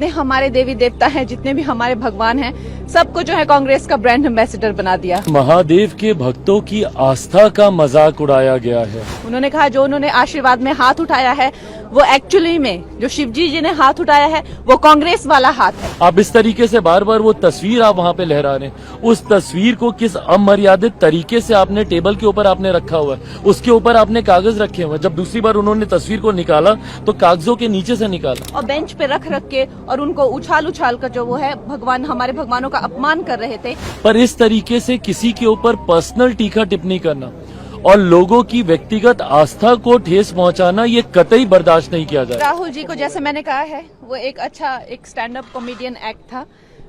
हमारे देवी देवता हैं, जितने भी हमारे भगवान हैं, सबको जो है कांग्रेस का ब्रांड एम्बेसडर बना दिया। महादेव के भक्तों की आस्था का मजाक उड़ाया गया है। उन्होंने कहा जो उन्होंने आशीर्वाद में हाथ उठाया है वो एक्चुअली में जो शिवजी जी ने हाथ उठाया है वो कांग्रेस वाला हाथ है। आप इस तरीके से बार बार वो तस्वीर आप वहाँ पे लहरा रहे हैं, उस तस्वीर को किस अमर्यादित तरीके से आपने टेबल के ऊपर आपने रखा हुआ है, उसके ऊपर आपने कागज रखे हुए हैं। जब दूसरी बार उन्होंने तस्वीर को निकाला तो कागजों के नीचे से निकाला और बेंच पे रख के और उनको उछाल कर जो वो है भगवान हमारे भगवानों का अपमान कर रहे थे। पर इस तरीके से किसी के ऊपर पर्सनल टीका टिप्पणी करना और लोगों की व्यक्तिगत आस्था को ठेस पहुंचाना ये कतई बर्दाश्त नहीं किया जाए। राहुल जी को जैसे मैंने कहा है वो एक स्टैंड अप कॉमेडियन एक्ट था,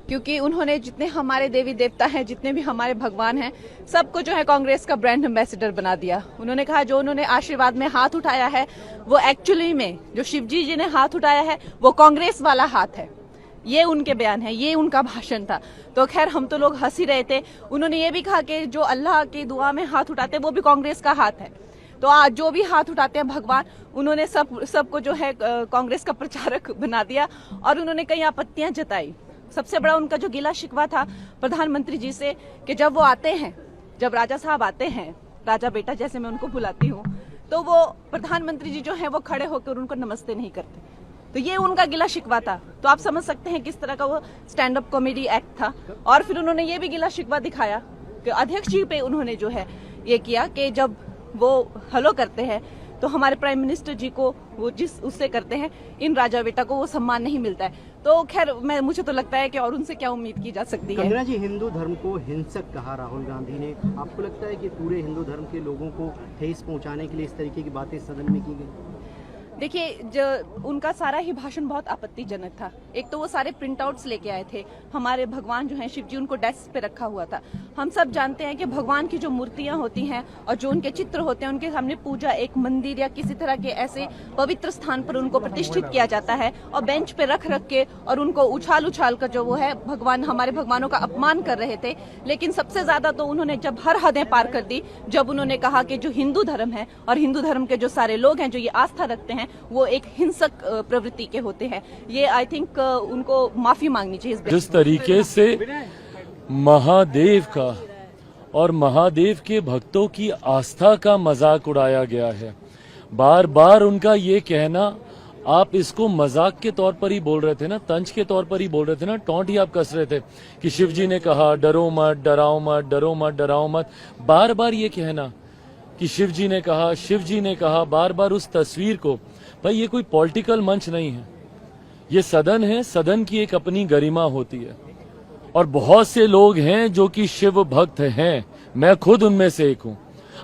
क्योंकि उन्होंने जितने हमारे देवी देवता हैं, जितने भी हमारे भगवान हैं, सबको जो है कांग्रेस का ब्रांड एम्बेसडर बना दिया। उन्होंने कहा जो उन्होंने आशीर्वाद में हाथ उठाया है वो एक्चुअली में जो शिवजी जी ने हाथ उठाया है वो कांग्रेस वाला हाथ है। ये उनके बयान है, ये उनका भाषण था। तो खैर हम तो लोग हंस ही रहे थे। उन्होंने ये भी कहा कि जो अल्लाह की दुआ में हाथ उठाते हैं वो भी कांग्रेस का हाथ है। तो आज जो भी हाथ उठाते हैं भगवान, उन्होंने सबको जो है कांग्रेस का प्रचारक बना दिया और उन्होंने कई आपत्तियां जताई। सबसे बड़ा उनका जो गिला शिकवा था प्रधानमंत्री जी से कि जब वो आते हैं, जब राजा साहब आते हैं, राजा बेटा जैसे मैं उनको बुलाती हूँ, तो वो प्रधानमंत्री जी जो है वो खड़े होकर उनको नमस्ते नहीं करते। तो ये उनका गिला शिकवा था। तो आप समझ सकते हैं किस तरह का वो स्टैंड अप कॉमेडी एक्ट था। और फिर उन्होंने ये भी गिला शिकवा दिखाया कि अध्यक्ष जी पे उन्होंने जो है ये किया कि जब वो हेलो करते हैं तो हमारे प्राइम मिनिस्टर जी को वो जिस उससे करते हैं, इन राजा बेटा को वो सम्मान नहीं मिलता है। तो खैर मुझे तो लगता है कि और उनसे क्या उम्मीद की जा सकती है। कंगना जी, हिंदू धर्म को हिंसक कहा राहुल गांधी ने। आपको लगता है कि पूरे हिंदू धर्म के लोगों को ठेस पहुंचाने के लिए इस तरीके की बातें सदन में की गई? देखिए, जो उनका सारा ही भाषण बहुत आपत्तिजनक था। एक तो वो सारे प्रिंट आउट्स लेके आए थे, हमारे भगवान जो हैं शिव जी, उनको डेस्क पे रखा हुआ था। हम सब जानते हैं कि भगवान की जो मूर्तियां होती हैं और जो उनके चित्र होते हैं, उनके सामने पूजा एक मंदिर या किसी तरह के ऐसे पवित्र स्थान पर उनको प्रतिष्ठित किया जाता है और बेंच पे रख के और उनको उछाल कर जो वो है भगवान हमारे भगवानों का अपमान कर रहे थे। लेकिन सबसे ज्यादा तो उन्होंने जब हर हदें पार कर दी, जब उन्होंने कहा कि जो हिंदू धर्म है और हिंदू धर्म के जो सारे लोग हैं जो ये आस्था रखते हैं वो एक हिंसक प्रवृत्ति के होते हैं। ये आई थिंक उनको माफी मांगनी चाहिए। जिस तरीके से महादेव का और महादेव के भक्तों की आस्था का मजाक उड़ाया गया है, बार बार उनका ये कहना, आप इसको मजाक के तौर पर ही बोल रहे थे ना, तंज के तौर पर ही बोल रहे थे ना, टॉन्ट ही आप कस रहे थे कि शिव जी ने कहा डरो मत, डराओ मत, डरो मत, डराओ मत। बार बार ये कहना कि शिव जी ने कहा, शिव जी ने कहा, बार बार उस तस्वीर को। भाई ये कोई पॉलिटिकल मंच नहीं है, ये सदन है। सदन की एक अपनी गरिमा होती है और बहुत से लोग हैं जो कि शिव भक्त हैं, मैं खुद उनमें से एक हूं।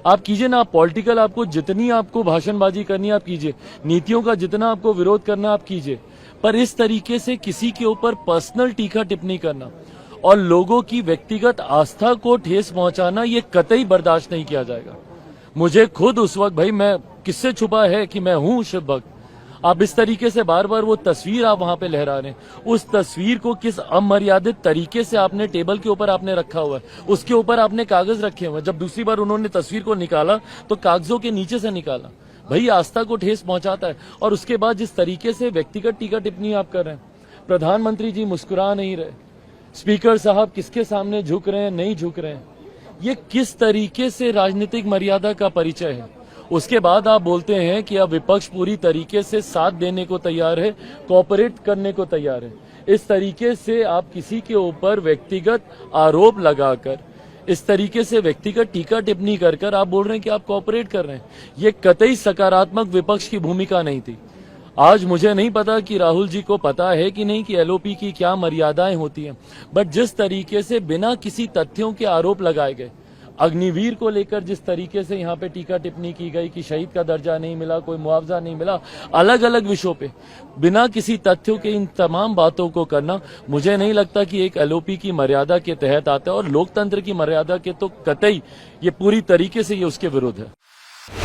आप कीजिए ना, आप पॉलिटिकल, आपको जितनी आपको भाषणबाजी करनी आप कीजिए, नीतियों का जितना आपको विरोध करना आप कीजिए, पर इस तरीके से किसी के ऊपर पर्सनल टीका टिप्पणी करना और लोगों की व्यक्तिगत आस्था को ठेस पहुंचाना ये कतई बर्दाश्त नहीं किया जाएगा। मुझे खुद उस वक्त, भाई मैं किससे छुपा है कि मैं हूं शिव भक्त। आप इस तरीके से बार बार वो तस्वीर आप वहां पे लहरा रहे हैं, उस तस्वीर को किस अमर्यादित तरीके से आपने टेबल के ऊपर आपने रखा हुआ है, उसके ऊपर आपने कागज रखे हुए हैं। जब दूसरी बार उन्होंने तस्वीर को निकाला तो कागजों के नीचे से निकाला। भाई आस्था को ठेस पहुंचाता है। और उसके बाद जिस तरीके से व्यक्तिगत टीका टिप्पणी आप कर रहे हैं, प्रधानमंत्री जी मुस्कुरा नहीं रहे, स्पीकर साहब किसके सामने झुक रहे हैं, नहीं झुक रहे हैं, ये किस तरीके से राजनीतिक मर्यादा का परिचय है। उसके बाद आप बोलते हैं कि अब विपक्ष पूरी तरीके से साथ देने को तैयार है, कोऑपरेट करने को तैयार है। इस तरीके से आप किसी के ऊपर व्यक्तिगत आरोप लगाकर, इस तरीके से व्यक्तिगत टीका टिप्पणी कर आप बोल रहे हैं कि आप कोऑपरेट कर रहे हैं। ये कतई सकारात्मक विपक्ष की भूमिका नहीं थी। आज मुझे नहीं पता कि राहुल जी को पता है कि नहीं कि एलओपी की क्या मर्यादाएं होती हैं, बट जिस तरीके से बिना किसी तथ्यों के आरोप लगाए गए, अग्निवीर को लेकर जिस तरीके से यहाँ पे टीका टिप्पणी की गई कि शहीद का दर्जा नहीं मिला, कोई मुआवजा नहीं मिला, अलग अलग विषयों पे बिना किसी तथ्यों के इन तमाम बातों को करना, मुझे नहीं लगता कि एक एलओपी की मर्यादा के तहत आता है और लोकतंत्र की मर्यादा के तो कतई ये पूरी तरीके से ये उसके विरुद्ध है।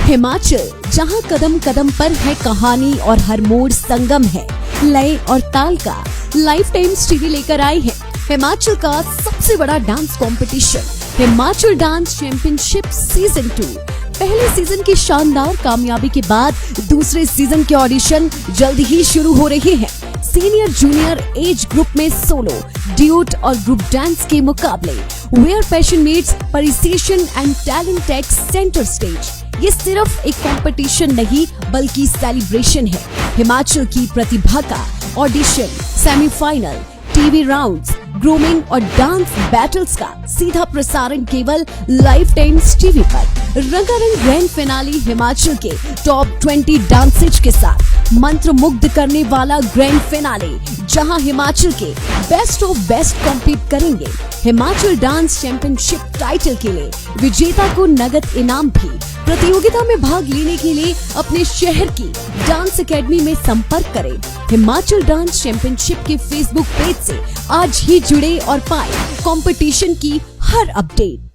हिमाचल, जहां कदम कदम पर है कहानी और हर मोड़ संगम है लय और ताल का, लाइफ टाइम्स टीवी लेकर आई है हिमाचल का सबसे बड़ा dance competition, Himachal dance championship season 2। पहले सीजन की शानदार कामयाबी के बाद दूसरे सीजन के ऑडिशन जल्द ही शुरू हो रहे हैं। सीनियर जूनियर एज ग्रुप में सोलो, ड्यूट और ग्रुप डांस के मुकाबले, where passion meets precision and talent takes centre stage. ये सिर्फ एक कंपटीशन नहीं बल्कि सेलिब्रेशन है। हिमाचल की प्रतिभा का audition, semifinal, TV rounds, grooming और डांस बैटल्स का सीधा प्रसारण केवल लाइफ टाइम्स टीवी पर। रंगारंग ग्रैंड फिनाले हिमाचल के टॉप 20 डांसेज के साथ मंत्र मुग्ध करने वाला ग्रैंड फिनाले, जहां हिमाचल के बेस्ट ऑफ बेस्ट कॉम्पीट करेंगे। हिमाचल डांस चैंपियनशिप टाइटल के लिए विजेता को नगद इनाम भी। प्रतियोगिता में भाग लेने के लिए अपने शहर की डांस एकेडमी में संपर्क करें। हिमाचल डांस चैंपियनशिप के फेसबुक पेज से आज ही जुड़े और पाए कंपटीशन की हर अपडेट।